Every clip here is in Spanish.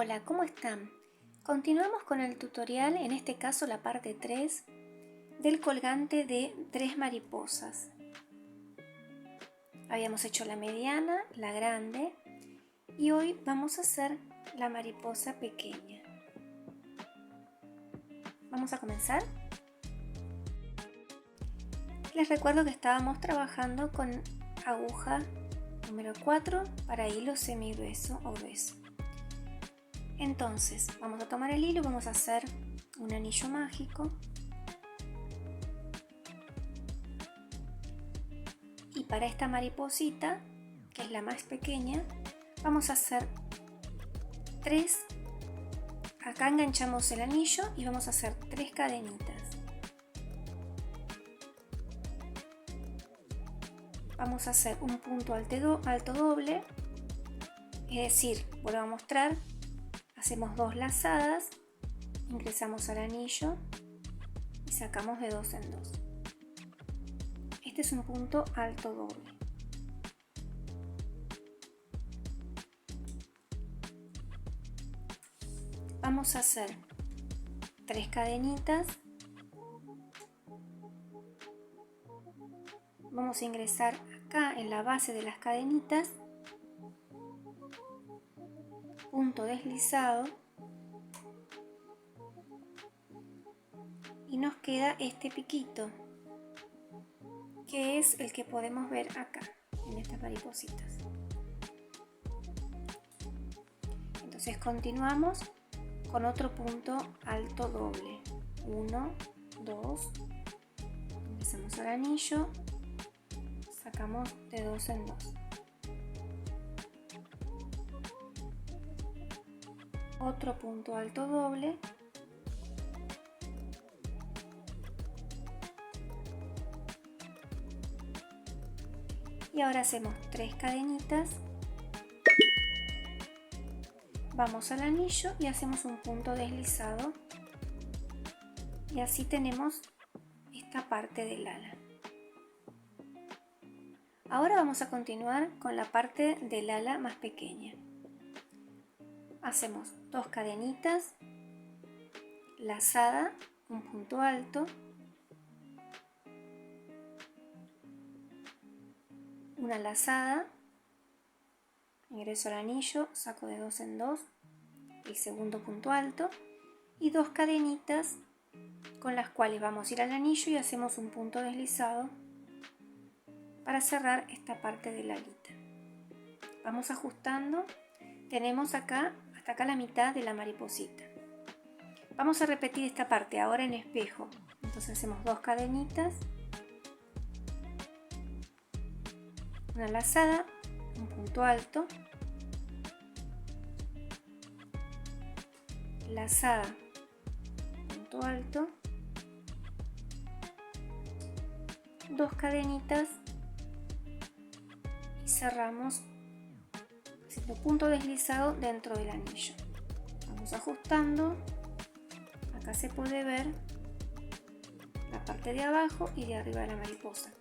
Hola, ¿cómo están? Continuamos con el tutorial, en este caso la parte 3 del colgante de 3 mariposas. Habíamos hecho la mediana, la grande y hoy vamos a hacer la mariposa pequeña. ¿Vamos a comenzar? Les recuerdo que estábamos trabajando con aguja número 4 para hilo semigrueso o grueso. Entonces, vamos a tomar el hilo y vamos a hacer un anillo mágico. Y para esta mariposita, que es la más pequeña, vamos a hacer 3. Acá enganchamos el anillo y vamos a hacer 3 cadenitas. Vamos a hacer un punto alto doble, es decir, vuelvo a mostrar, hacemos 2 lazadas, ingresamos al anillo y sacamos de 2 en 2. Este es un punto alto doble. Vamos a hacer 3 cadenitas. Vamos a ingresar acá en la base de las cadenitas, punto deslizado, y nos queda este piquito, que es el que podemos ver acá, en estas maripositas. Entonces continuamos con otro punto alto doble. 1, 2, ingresamos al anillo, sacamos de 2 en 2. Otro punto alto doble. Y ahora hacemos 3 cadenitas. Vamos al anillo y hacemos un punto deslizado. Y así tenemos esta parte del ala. Ahora vamos a continuar con la parte del ala más pequeña. Hacemos 2 cadenitas, lazada, un punto alto, una lazada, ingreso al anillo, saco de 2 en 2, el segundo punto alto y 2 cadenitas con las cuales vamos a ir al anillo y hacemos un punto deslizado para cerrar esta parte de la alita. Vamos ajustando. Tenemos acá hasta acá la mitad de la mariposita. Vamos a repetir esta parte ahora en espejo. Entonces hacemos 2 cadenitas, una lazada, un punto alto, lazada, punto alto, 2 cadenitas y cerramos haciendo punto deslizado dentro del anillo. Vamos ajustando. Acá se puede ver la parte de abajo y de arriba de la mariposa.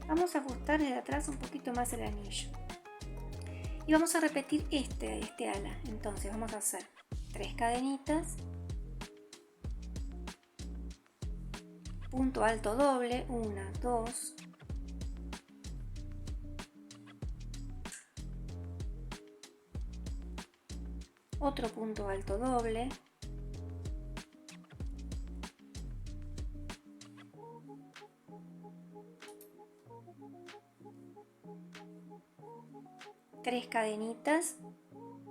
Vamos a ajustar desde atrás un poquito más el anillo. Y vamos a repetir este ala. Entonces vamos a hacer 3 cadenitas, punto alto doble, 1, 2, otro punto alto doble, tres cadenitas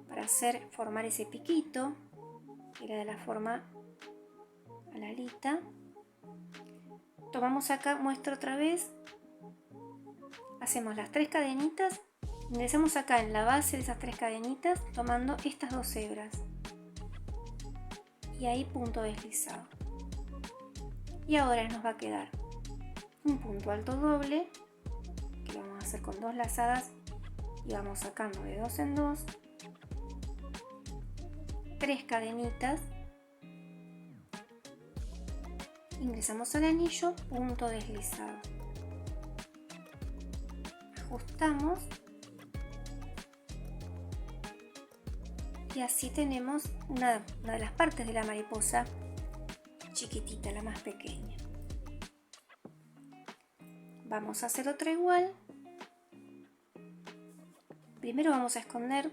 para formar ese piquito que le da la forma a la alita. Tomamos acá, muestro otra vez, hacemos las 3 cadenitas, ingresamos acá en la base de esas 3 cadenitas tomando estas 2 hebras y ahí punto deslizado. Y ahora nos va a quedar un punto alto doble que lo vamos a hacer con 2 lazadas y vamos sacando de 2 en 2, 3 cadenitas, ingresamos al anillo, punto deslizado, ajustamos Y así tenemos una de las partes de la mariposa chiquitita, la más pequeña. Vamos a hacer otra igual. Primero vamos a esconder,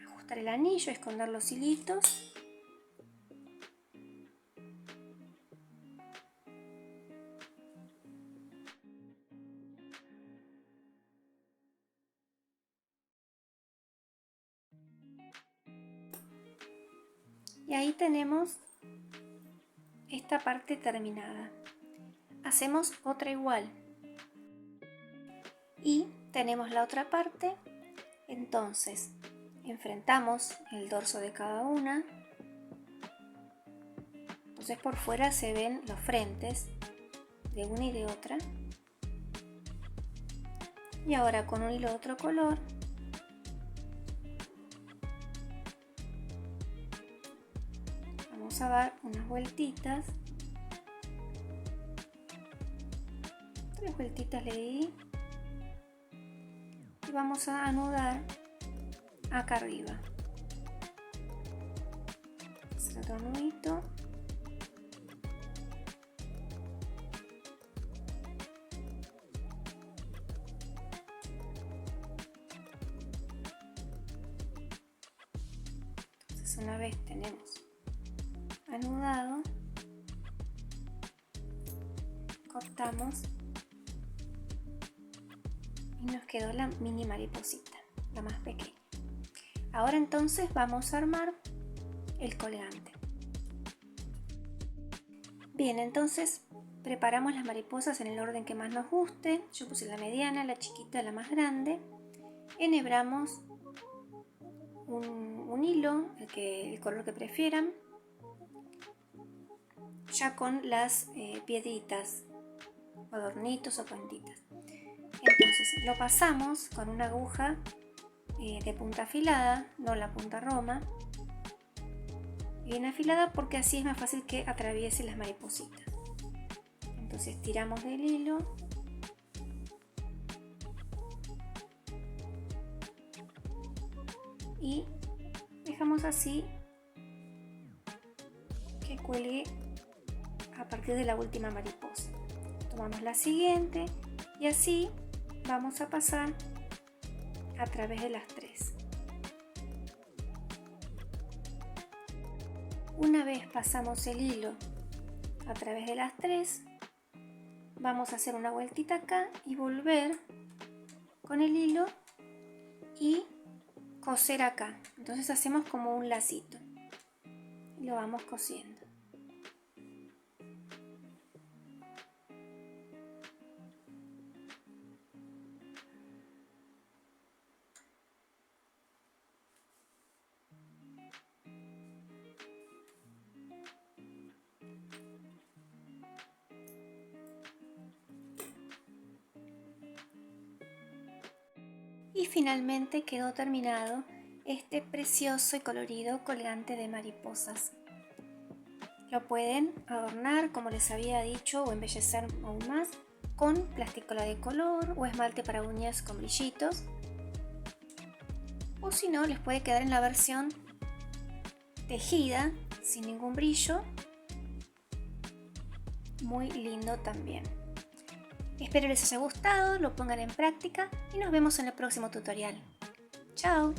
ajustar el anillo, esconder los hilitos. Y ahí tenemos esta parte terminada. Hacemos otra igual. Y tenemos la otra parte. Entonces, enfrentamos el dorso de cada una. Entonces por fuera se ven los frentes de una y de otra. Y ahora con un hilo de otro color vamos a dar unas vueltitas. 3 vueltitas le di. Y vamos a anudar acá arriba. Hacer otro nudito. Entonces una vez tenemos anudado, cortamos y nos quedó la mini mariposita, la más pequeña. Ahora entonces vamos a armar el colgante. Bien, entonces preparamos las mariposas en el orden que más nos guste. Yo puse la mediana, la chiquita, la más grande. Enhebramos un hilo, el color que prefieran, ya con las piedritas, adornitos o puntitas. Entonces lo pasamos con una aguja de punta afilada, no la punta roma, bien afilada porque así es más fácil que atraviese las maripositas. Entonces tiramos del hilo y dejamos así que cuelgue a partir de la última mariposa. Tomamos la siguiente y así vamos a pasar a través de las 3. Una vez pasamos el hilo a través de las 3, vamos a hacer una vueltita acá y volver con el hilo y coser acá. Entonces hacemos como un lacito y lo vamos cosiendo. Y finalmente quedó terminado este precioso y colorido colgante de mariposas. Lo pueden adornar, como les había dicho, o embellecer aún más con plasticola de color o esmalte para uñas con brillitos. O si no, les puede quedar en la versión tejida, sin ningún brillo. Muy lindo también. Espero les haya gustado, lo pongan en práctica y nos vemos en el próximo tutorial. ¡Chao!